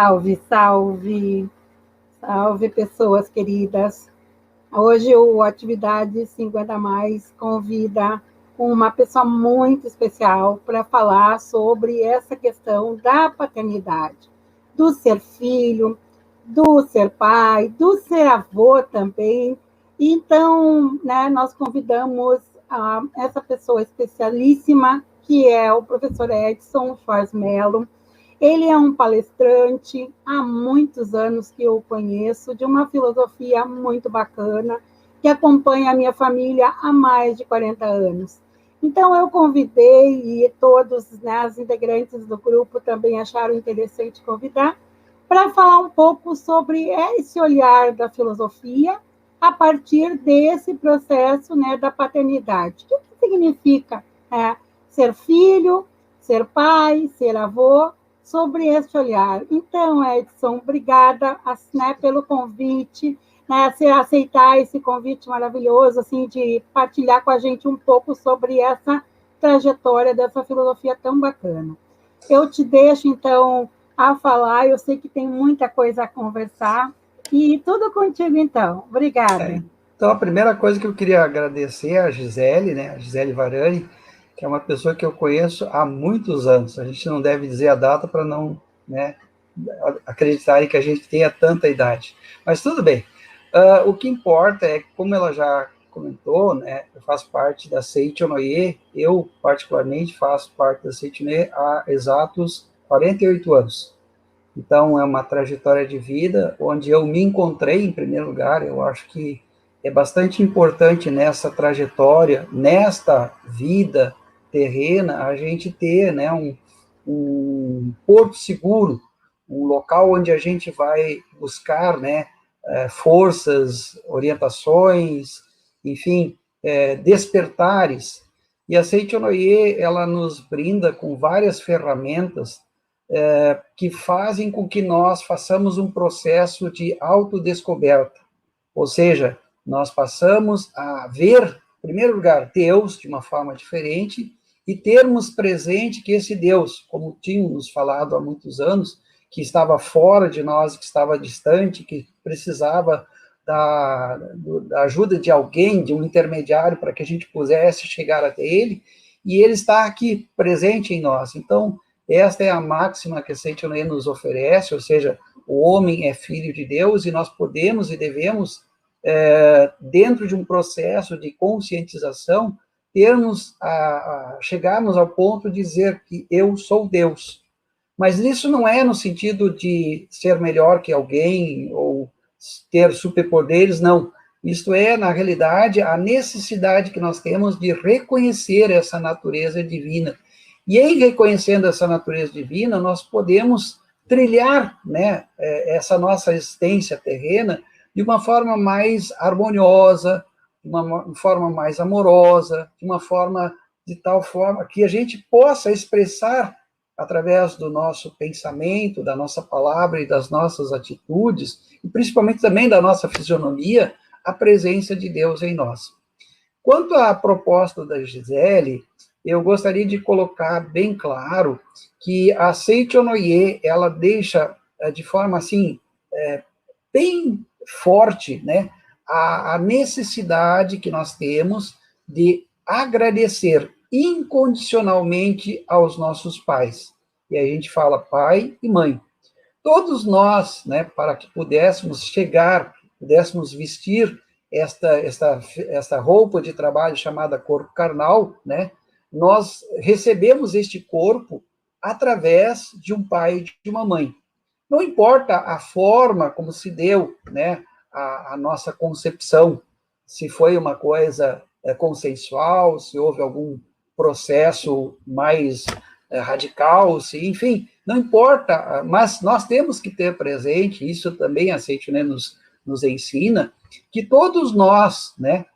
Salve, salve, salve, pessoas queridas. Hoje o Atividade 50 Mais convida uma pessoa muito especial para falar sobre essa questão da paternidade, do ser filho, do ser pai, do ser avô também. Então, né, nós convidamos essa pessoa especialíssima, que é o professor Edson Schwarz Mello. Ele é um palestrante, há muitos anos que eu o conheço, de uma filosofia muito bacana, que acompanha a minha família há mais de 40 anos. Então, eu convidei, e todos, né, as integrantes do grupo também acharam interessante convidar, para falar um pouco sobre esse olhar da filosofia a partir desse processo, né, da paternidade. O que significa ser filho, ser pai, ser avô, sobre esse olhar. Então, Edson, obrigada, né, pelo convite, né, aceitar esse convite maravilhoso, assim, de partilhar com a gente um pouco sobre essa trajetória dessa filosofia tão bacana. Eu te deixo, então, a falar, eu sei que tem muita coisa a conversar, e tudo contigo, então. Obrigada. Então, a primeira coisa que eu queria agradecer é a Gisele, né, a Gisele Varani, que é uma pessoa que eu conheço há muitos anos. A gente não deve dizer a data para não, né, acreditarem que a gente tenha tanta idade. Mas tudo bem. O que importa é que, como ela já comentou, né, eu faço parte da Seichonoye, eu particularmente faço parte da Seichonoye há exatos 48 anos. Então, é uma trajetória de vida onde eu me encontrei, em primeiro lugar. Eu acho que é bastante importante nessa trajetória, nesta vida terrena, a gente ter, né, um porto seguro, um local onde a gente vai buscar, né, forças, orientações, enfim, despertares. E a Seichonoye, ela nos brinda com várias ferramentas que fazem com que nós façamos um processo de autodescoberta. Ou seja, nós passamos a ver, em primeiro lugar, Deus de uma forma diferente e termos presente que esse Deus, como tínhamos falado há muitos anos, que estava fora de nós, que estava distante, que precisava da ajuda de alguém, de um intermediário, para que a gente pudesse chegar até ele, e ele está aqui presente em nós. Então, esta é a máxima que a Seichonoye nos oferece, ou seja, o homem é filho de Deus e nós podemos e devemos, dentro de um processo de conscientização, chegarmos ao ponto de dizer que eu sou Deus. Mas isso não é no sentido de ser melhor que alguém ou ter superpoderes, não. Isto é, na realidade, a necessidade que nós temos de reconhecer essa natureza divina. E em reconhecendo essa natureza divina, nós podemos trilhar, né, essa nossa existência terrena de uma forma mais harmoniosa, de uma forma mais amorosa, de tal forma que a gente possa expressar, através do nosso pensamento, da nossa palavra e das nossas atitudes, e principalmente também da nossa fisionomia, a presença de Deus em nós. Quanto à proposta da Gisele, eu gostaria de colocar bem claro que a Seichonoye, ela deixa de forma assim, bem forte, né, a necessidade que nós temos de agradecer incondicionalmente aos nossos pais. E a gente fala pai e mãe. Todos nós, né, para que pudéssemos vestir esta roupa de trabalho chamada corpo carnal, né, nós recebemos este corpo através de um pai e de uma mãe. Não importa a forma como se deu, né, a nossa concepção, se foi uma coisa consensual, se houve algum processo mais radical, enfim, não importa, mas nós temos que ter presente, isso também a Seichonoye nos ensina, que todos nós, né,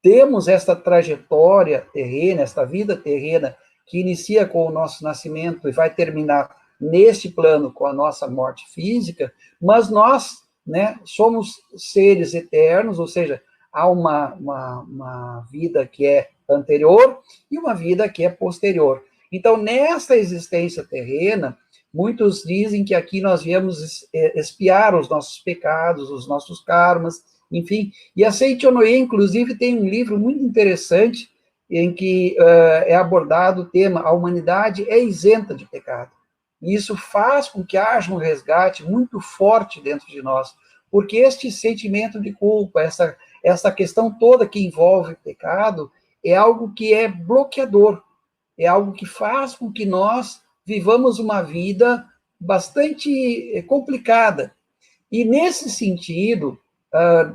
temos esta trajetória terrena, esta vida terrena, que inicia com o nosso nascimento e vai terminar neste plano com a nossa morte física, mas nós, né, somos seres eternos, ou seja, há uma vida que é anterior e uma vida que é posterior. Então, nessa existência terrena, Muitos dizem que aqui nós viemos expiar os nossos pecados, os nossos karmas, enfim. E a Seiichi Noe, inclusive, tem um livro muito interessante em que é abordado o tema A Humanidade é Isenta de Pecado. E isso faz com que haja um resgate muito forte dentro de nós, porque este sentimento de culpa, essa questão toda que envolve pecado, é algo que é bloqueador, é algo que faz com que nós vivamos uma vida bastante complicada. E, nesse sentido,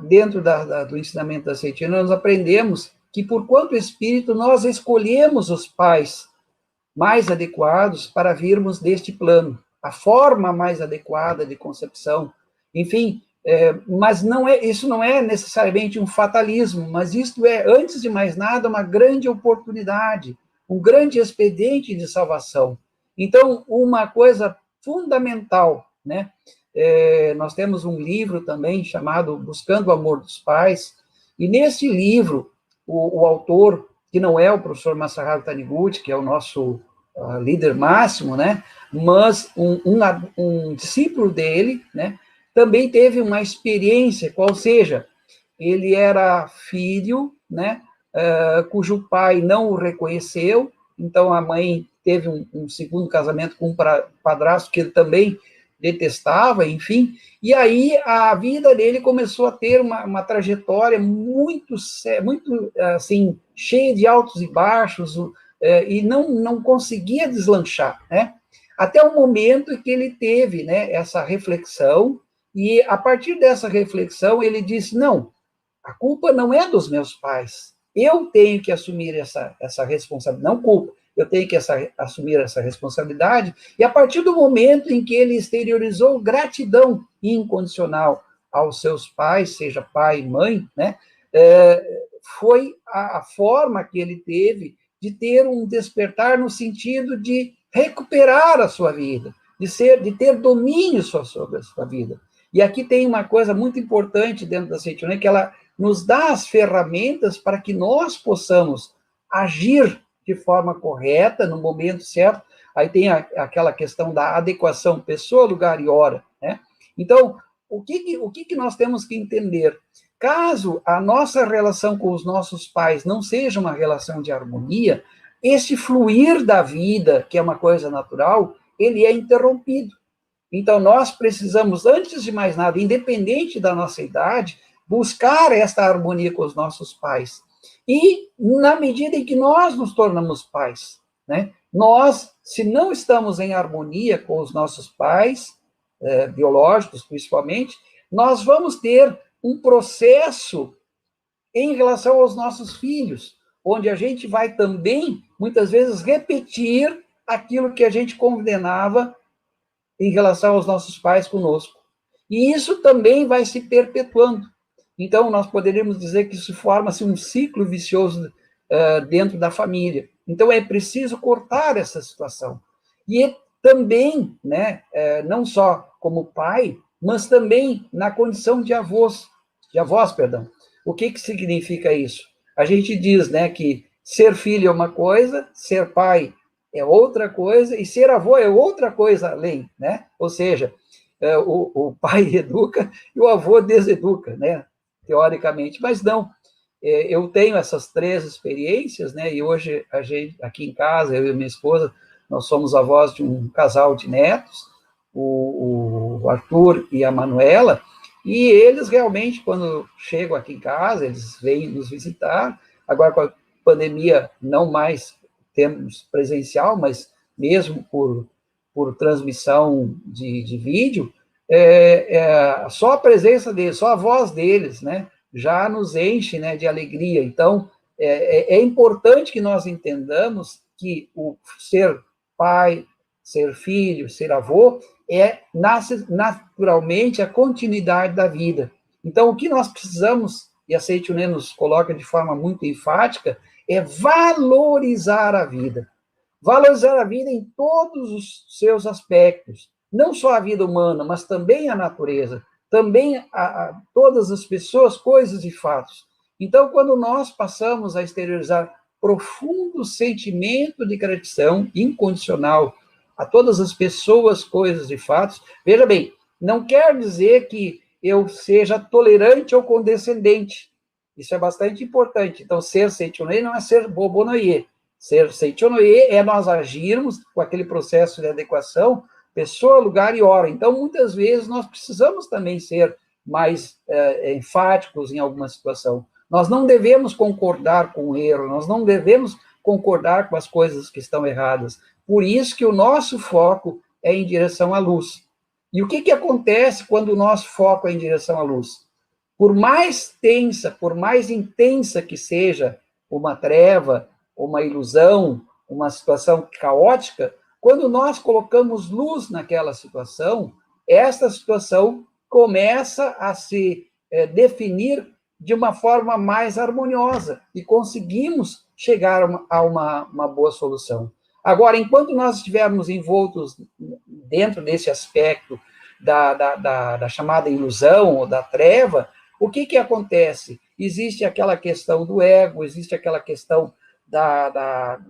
dentro do ensinamento da Seiichi, nós aprendemos que, por quanto espírito, nós escolhemos os pais mais adequados para virmos deste plano, a forma mais adequada de concepção, enfim, mas isso não é necessariamente um fatalismo, mas isto é, antes de mais nada, uma grande oportunidade, um grande expediente de salvação. Então, uma coisa fundamental, né? Nós temos um livro também chamado Buscando o Amor dos Pais, e nesse livro, o autor, que não é o professor Masaharu Taniguchi, que é o nosso líder máximo, né? Mas um discípulo dele, né? Também teve uma experiência, qual seja, ele era filho, né? Cujo pai não o reconheceu, então a mãe teve um segundo casamento com um padrasto que ele também detestava, enfim, e aí a vida dele começou a ter uma trajetória muito, assim, cheia de altos e baixos, e não conseguia deslanchar, né? Até o momento em que ele teve, né, essa reflexão, e a partir dessa reflexão ele disse, não, a culpa não é dos meus pais, eu tenho que assumir essa responsabilidade, não culpa, eu tenho que assumir essa responsabilidade, e a partir do momento em que ele exteriorizou gratidão incondicional aos seus pais, seja pai e mãe, né, foi a forma que ele teve de ter um despertar no sentido de recuperar a sua vida, de ter domínio sobre a sua vida. E aqui tem uma coisa muito importante dentro da Seiichi Noe, que ela nos dá as ferramentas para que nós possamos agir de forma correta, no momento certo. Aí tem aquela questão da adequação pessoa, lugar e hora, né? Então, o que nós temos que entender? Caso a nossa relação com os nossos pais não seja uma relação de harmonia, esse fluir da vida, que é uma coisa natural, ele é interrompido. Então, nós precisamos, antes de mais nada, independente da nossa idade, buscar esta harmonia com os nossos pais. E, na medida em que nós nos tornamos pais, né, nós, se não estamos em harmonia com os nossos pais, biológicos principalmente, nós vamos ter um processo em relação aos nossos filhos, onde a gente vai também, muitas vezes, repetir aquilo que a gente condenava em relação aos nossos pais conosco. E isso também vai se perpetuando. Então, nós poderíamos dizer que isso forma-se um ciclo vicioso dentro da família. Então, é preciso cortar essa situação. E também, né, não só como pai, mas também na condição de avós, perdão. O que significa isso? A gente diz, né, que ser filho é uma coisa, ser pai é outra coisa, e ser avô é outra coisa além, né? Ou seja, o pai educa e o avô deseduca, né? Teoricamente, mas não. Eu tenho essas 3 experiências, né? E hoje, a gente, aqui em casa, eu e minha esposa, nós somos avós de um casal de netos, o Arthur e a Manuela, e eles realmente, quando chegam aqui em casa, eles vêm nos visitar. Agora, com a pandemia, não mais temos presencial, mas mesmo por transmissão de vídeo, só a presença deles, só a voz deles, né, já nos enche, né, de alegria. Então, é importante que nós entendamos que o ser pai, ser filho, ser avô, nasce naturalmente a continuidade da vida. Então, o que nós precisamos, e a Seiichi Noe nos coloca de forma muito enfática, é valorizar a vida. Valorizar a vida em todos os seus aspectos. Não só a vida humana, mas também a natureza. Também todas as pessoas, coisas e fatos. Então, quando nós passamos a exteriorizar profundo sentimento de gratidão incondicional a todas as pessoas, coisas e fatos. Veja bem, não quer dizer que eu seja tolerante ou condescendente. Isso é bastante importante. Então, ser Seichonoye não é ser Bobonoye. Ser Seichonoye é nós agirmos com aquele processo de adequação, pessoa, lugar e hora. Então, muitas vezes, nós precisamos também ser mais enfáticos em alguma situação. Nós não devemos concordar com o erro, nós não devemos concordar com as coisas que estão erradas. Por isso que o nosso foco é em direção à luz. E o que acontece quando o nosso foco é em direção à luz? Por mais tensa, por mais intensa que seja uma treva, uma ilusão, uma situação caótica, quando nós colocamos luz naquela situação, esta situação começa a se definir de uma forma mais harmoniosa e conseguimos chegar a uma boa solução. Agora, enquanto nós estivermos envoltos dentro desse aspecto da chamada ilusão ou da treva, o que acontece? Existe aquela questão do ego, existe aquela questão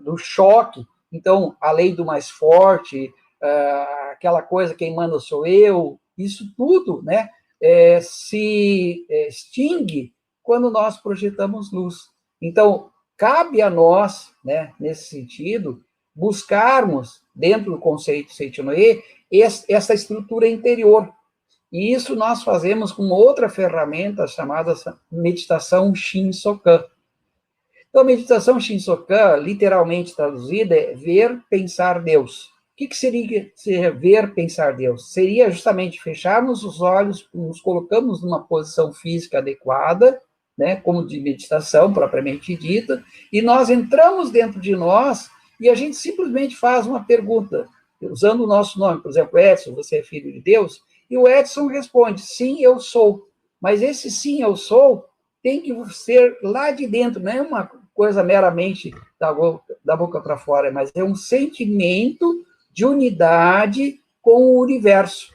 do choque. Então, a lei do mais forte, aquela coisa, quem manda sou eu, isso tudo, né, se extingue quando nós projetamos luz. Então, cabe a nós, né, nesse sentido, buscarmos, dentro do conceito Seichonoye, essa estrutura interior. E isso nós fazemos com outra ferramenta chamada meditação Shinsokan. Então, a meditação Shinsokan, literalmente traduzida, é ver, pensar Deus. O que seria ver, pensar Deus? Seria justamente fecharmos os olhos, nos colocamos numa posição física adequada, né, como de meditação propriamente dita, e nós entramos dentro de nós e a gente simplesmente faz uma pergunta, usando o nosso nome, por exemplo, Edson, você é filho de Deus? E o Edson responde, sim, eu sou. Mas esse sim, eu sou, tem que ser lá de dentro, não é uma coisa meramente da boca para fora, mas é um sentimento de unidade com o universo.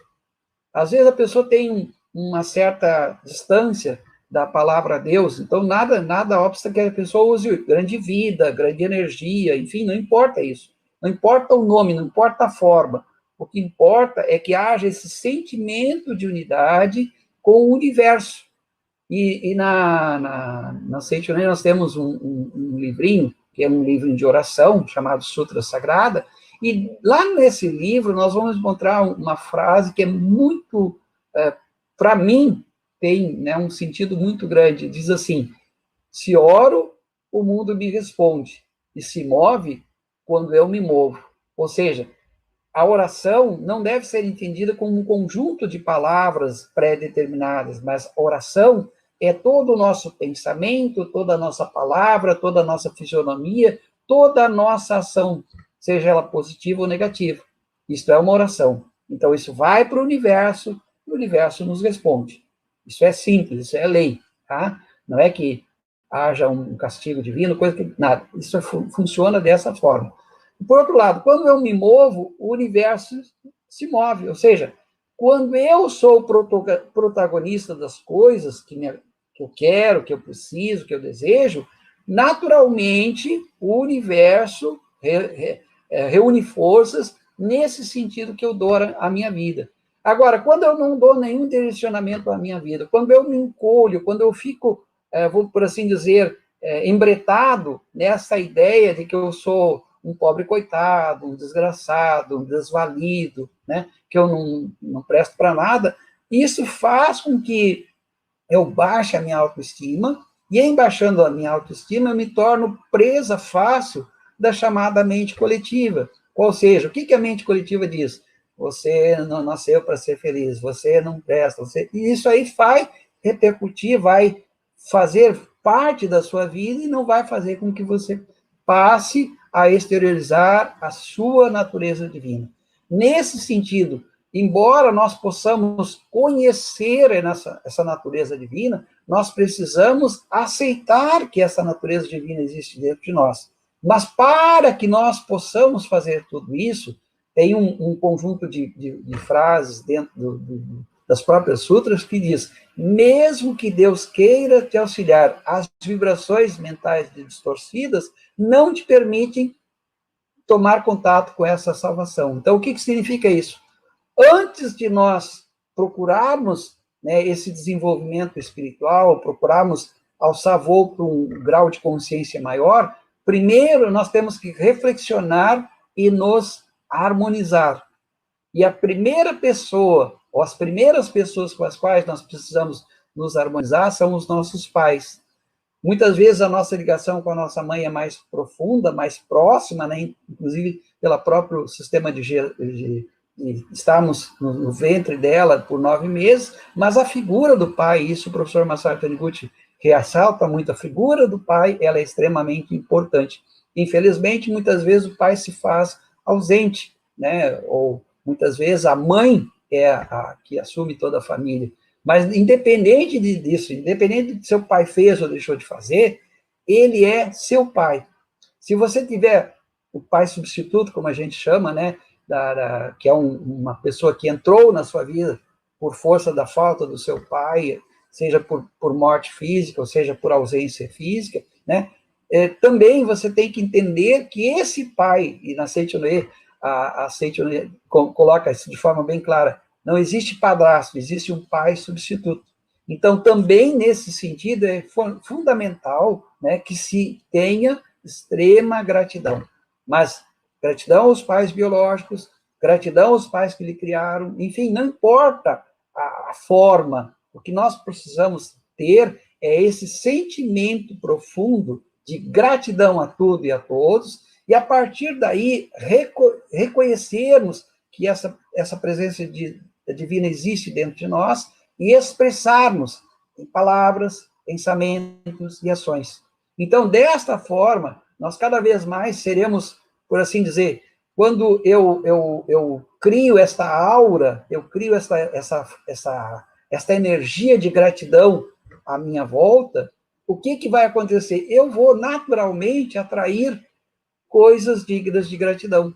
Às vezes a pessoa tem uma certa distância da palavra Deus, então nada obsta que a pessoa use grande vida, grande energia, enfim, não importa isso. Não importa o nome, não importa a forma. O que importa é que haja esse sentimento de unidade com o universo. E na Seichonoye nós temos um livrinho, que é um livro de oração, chamado Sutra Sagrada, e lá nesse livro nós vamos encontrar uma frase que é muito, para mim, tem, né, um sentido muito grande. Diz assim, se oro, o mundo me responde, e se move quando eu me movo. Ou seja, a oração não deve ser entendida como um conjunto de palavras pré-determinadas, mas a oração é todo o nosso pensamento, toda a nossa palavra, toda a nossa fisionomia, toda a nossa ação, seja ela positiva ou negativa. Isto é uma oração. Então, isso vai para o universo nos responde. Isso é simples, isso é lei, tá? Não é que haja um castigo divino, coisa que... Nada. Isso funciona dessa forma. Por outro lado, quando eu me movo, o universo se move. Ou seja, quando eu sou o protagonista das coisas que eu quero, que eu preciso, que eu desejo, naturalmente o universo reúne forças nesse sentido que eu dou à minha vida. Agora, quando eu não dou nenhum direcionamento à minha vida, quando eu me encolho, quando eu fico, vou por assim dizer, embretado nessa ideia de que eu sou um pobre coitado, um desgraçado, um desvalido, né, que eu não presto para nada, isso faz com que eu baixe a minha autoestima, e em baixando a minha autoestima, eu me torno presa fácil da chamada mente coletiva. Ou seja, o que a mente coletiva diz? Você não nasceu para ser feliz, você não presta, e isso aí vai repercutir, vai fazer parte da sua vida e não vai fazer com que você passe a exteriorizar a sua natureza divina. Nesse sentido, embora nós possamos conhecer essa natureza divina, nós precisamos aceitar que essa natureza divina existe dentro de nós. Mas para que nós possamos fazer tudo isso, tem um conjunto de frases dentro das próprias sutras que diz, mesmo que Deus queira te auxiliar, as vibrações mentais distorcidas não te permitem tomar contato com essa salvação. Então, o que significa isso? Antes de nós procurarmos, né, esse desenvolvimento espiritual, procurarmos alçar voo para um grau de consciência maior, primeiro nós temos que reflexionar e nos harmonizar. E a primeira pessoa, ou as primeiras pessoas com as quais nós precisamos nos harmonizar são os nossos pais. Muitas vezes a nossa ligação com a nossa mãe é mais profunda, mais próxima, né? Inclusive pelo próprio sistema de estarmos no ventre dela por 9 meses, mas a figura do pai, isso o professor Masaru Taniguchi ressalta muito, a figura do pai, ela é extremamente importante. Infelizmente, muitas vezes o pai se faz ausente, né? Ou muitas vezes a mãe é a que assume toda a família. Mas, independente disso, independente do que seu pai fez ou deixou de fazer, ele é seu pai. Se você tiver o pai substituto, como a gente chama, né, que é uma pessoa que entrou na sua vida por força da falta do seu pai, seja por morte física, ou seja por ausência física, né, também você tem que entender que esse pai, e na Seichonoye, a Seichonoye coloca isso de forma bem clara, não existe padrasto, existe um pai substituto. Então, também nesse sentido, é fundamental, né, que se tenha extrema gratidão. Mas gratidão aos pais biológicos, gratidão aos pais que lhe criaram, enfim, não importa a forma, o que nós precisamos ter é esse sentimento profundo de gratidão a tudo e a todos, e a partir daí reconhecermos que essa presença divina existe dentro de nós e expressarmos em palavras, pensamentos e ações. Então, desta forma, nós cada vez mais seremos, por assim dizer, quando eu crio esta aura, eu crio esta energia de gratidão à minha volta, o que vai acontecer? Eu vou naturalmente atrair coisas dignas de gratidão.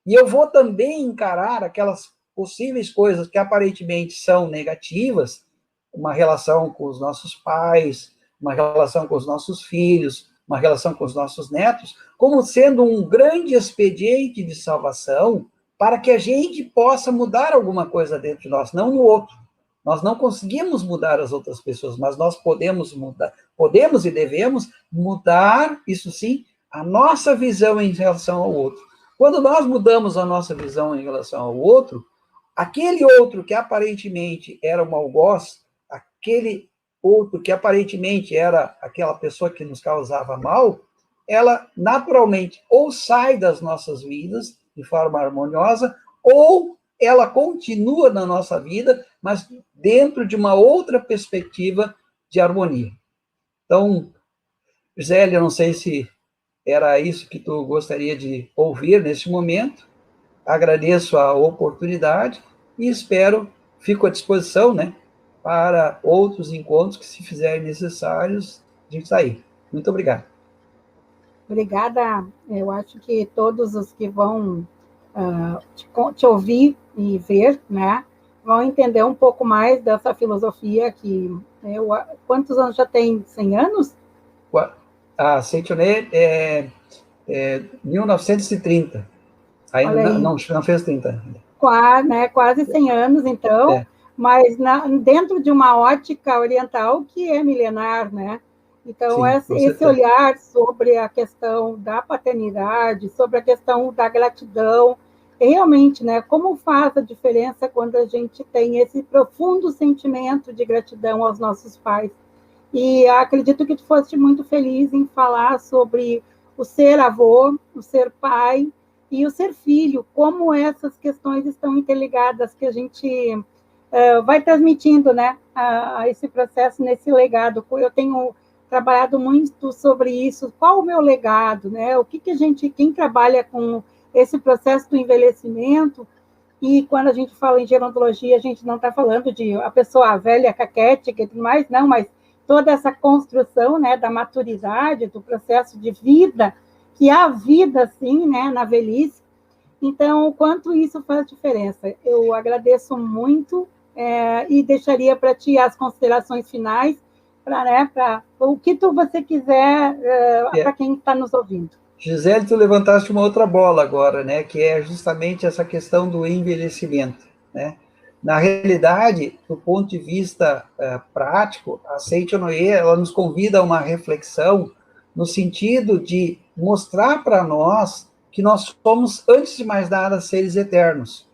E eu vou também encarar aquelas possíveis coisas que aparentemente são negativas, uma relação com os nossos pais, uma relação com os nossos filhos, uma relação com os nossos netos, como sendo um grande expediente de salvação para que a gente possa mudar alguma coisa dentro de nós, não no outro. Nós não conseguimos mudar as outras pessoas, mas nós podemos mudar, podemos e devemos mudar, isso sim, a nossa visão em relação ao outro. Quando nós mudamos a nossa visão em relação ao outro, aquele outro que aparentemente era um algoz, aquele outro que aparentemente era aquela pessoa que nos causava mal, ela naturalmente ou sai das nossas vidas de forma harmoniosa, ou ela continua na nossa vida, mas dentro de uma outra perspectiva de harmonia. Então, Gisele, eu não sei se era isso que tu gostaria de ouvir neste momento. Agradeço a oportunidade e espero, fico à disposição, né, para outros encontros que, se fizerem necessários, a gente sair. Muito obrigado. Obrigada. Eu acho que todos os que vão te ouvir e ver, né, vão entender um pouco mais dessa filosofia que... quantos anos já tem? 100 anos? A Seichonoye é 1930. Ainda não fez 30. Quase 100 anos, então, mas dentro de uma ótica oriental que é milenar, né? Então, sim, esse olhar sobre a questão da paternidade, sobre a questão da gratidão, realmente, né, como faz a diferença quando a gente tem esse profundo sentimento de gratidão aos nossos pais. E acredito que tu foste muito feliz em falar sobre o ser avô, o ser pai e o ser filho, como essas questões estão interligadas, que a gente vai transmitindo, né, a esse processo, nesse legado. Eu tenho trabalhado muito sobre isso, qual o meu legado, né, o que a gente, quem trabalha com esse processo do envelhecimento, e quando a gente fala em gerontologia, a gente não está falando de a pessoa velha, caquética e tudo mais, não, mas toda essa construção, né, da maturidade, do processo de vida, que há vida, sim, né, na velhice. Então, o quanto isso faz diferença. Eu agradeço muito e deixaria para ti as considerações finais, para o que você quiser, para quem está nos ouvindo. Gisele, tu levantaste uma outra bola agora, né, que é justamente essa questão do envelhecimento, né? Na realidade, do ponto de vista prático, a Seichonoye, ela nos convida a uma reflexão no sentido de mostrar para nós que nós somos, antes de mais nada, seres eternos.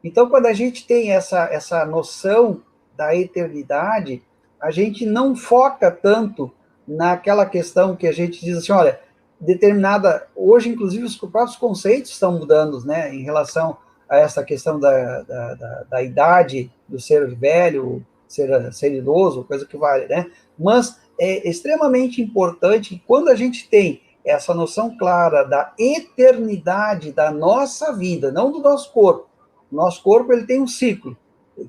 Então, quando a gente tem essa noção da eternidade, a gente não foca tanto naquela questão que a gente diz assim, olha, determinada... Hoje, inclusive, os próprios conceitos estão mudando, né, em relação a essa questão da idade, do ser velho, ser idoso, coisa que vale, né? Mas é extremamente importante que quando a gente tem essa noção clara da eternidade da nossa vida, não do nosso corpo. O nosso corpo ele tem um ciclo,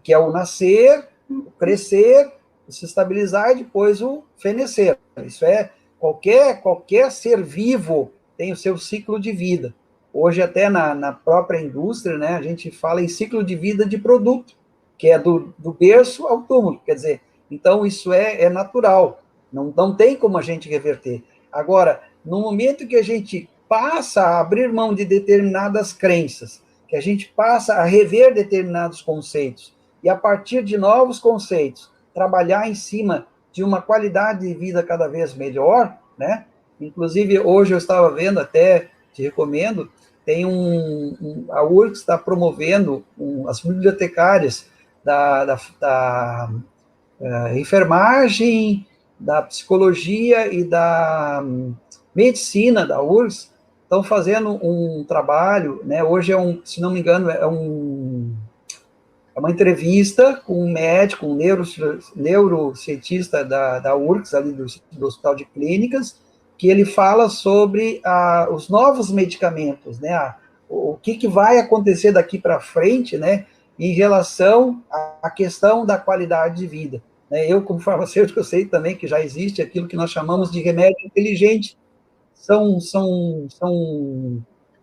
que é o nascer, o crescer, o se estabilizar e depois o fenecer. Isso é, qualquer ser vivo tem o seu ciclo de vida. Hoje, até na própria indústria, né, a gente fala em ciclo de vida de produto, que é do berço ao túmulo, quer dizer, então isso é natural, não tem como a gente reverter. Agora, no momento que a gente passa a abrir mão de determinadas crenças, que a gente passa a rever determinados conceitos, e a partir de novos conceitos, trabalhar em cima de uma qualidade de vida cada vez melhor, né? Inclusive, hoje eu estava vendo, até te recomendo, tem a URGS está promovendo as bibliotecárias da enfermagem, da psicologia e da medicina da URGS, estão fazendo um trabalho, né? Hoje se não me engano, é uma entrevista com um médico, um neurocientista da URGS, ali do Hospital de Clínicas, que ele fala sobre os novos medicamentos, né? O que vai acontecer daqui para frente, né? Em relação à questão da qualidade de vida. Eu, como farmacêutico, eu sei também que já existe aquilo que nós chamamos de remédio inteligente. São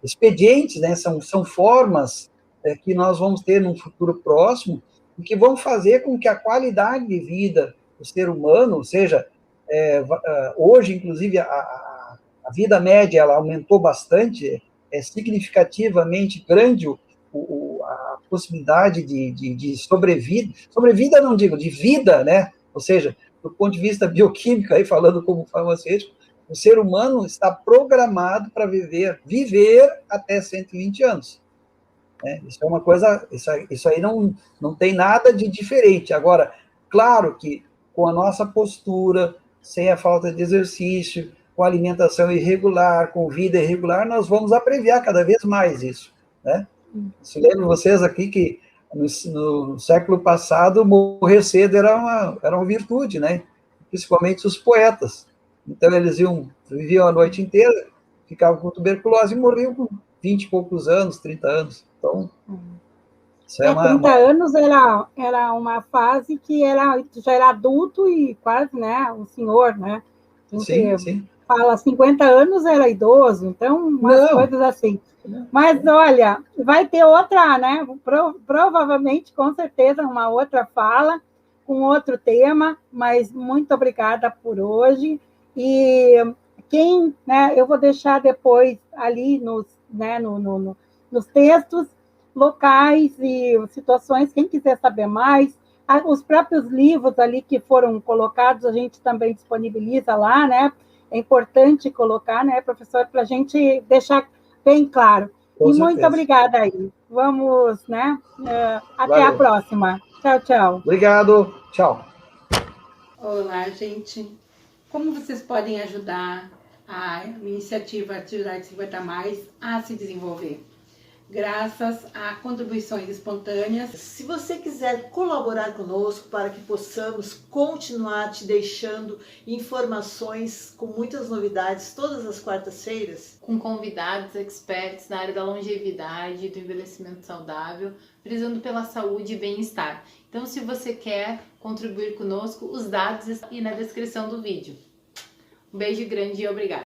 expedientes, né? São formas que nós vamos ter num futuro próximo e que vão fazer com que a qualidade de vida do ser humano, ou seja, hoje, inclusive, a vida média ela aumentou bastante, é significativamente grande a possibilidade de sobrevida não digo, de vida, né? Ou seja, do ponto de vista bioquímico, aí falando como farmacêutico, o ser humano está programado para viver até 120 anos. Né? Isso é uma coisa, isso aí não tem nada de diferente. Agora, claro que com a nossa postura, sem a falta de exercício, com alimentação irregular, com vida irregular, nós vamos abreviar cada vez mais isso. Né? Se lembro vocês aqui que no século passado morrer cedo era uma virtude, né? Principalmente os poetas. Então eles viviam a noite inteira, ficavam com tuberculose e morriam com 20 e poucos anos, 30 anos. Então, isso é 30 anos era uma fase que já era adulto e quase, né, um senhor, né? Sim. Fala 50 anos era idoso, então umas coisas assim. Mas, olha, vai ter outra, né? Provavelmente, com certeza, uma outra fala, com outro tema, mas muito obrigada por hoje. E né, eu vou deixar depois ali nos textos, locais e situações, quem quiser saber mais, os próprios livros ali que foram colocados, a gente também disponibiliza lá, né? É importante colocar, né, professor, para a gente deixar bem claro. Com certeza. Muito obrigada aí. Vamos, né? Até a próxima. Tchau, tchau. Obrigado. Tchau. Olá, gente. Como vocês podem ajudar a iniciativa Atividade 50 Mais a se desenvolver? Graças a contribuições espontâneas. Se você quiser colaborar conosco para que possamos continuar te deixando informações com muitas novidades todas as quartas-feiras, com convidados experts na área da longevidade e do envelhecimento saudável, prezando pela saúde e bem-estar. Então, se você quer contribuir conosco, os dados estão aí na descrição do vídeo. Um beijo grande e obrigada!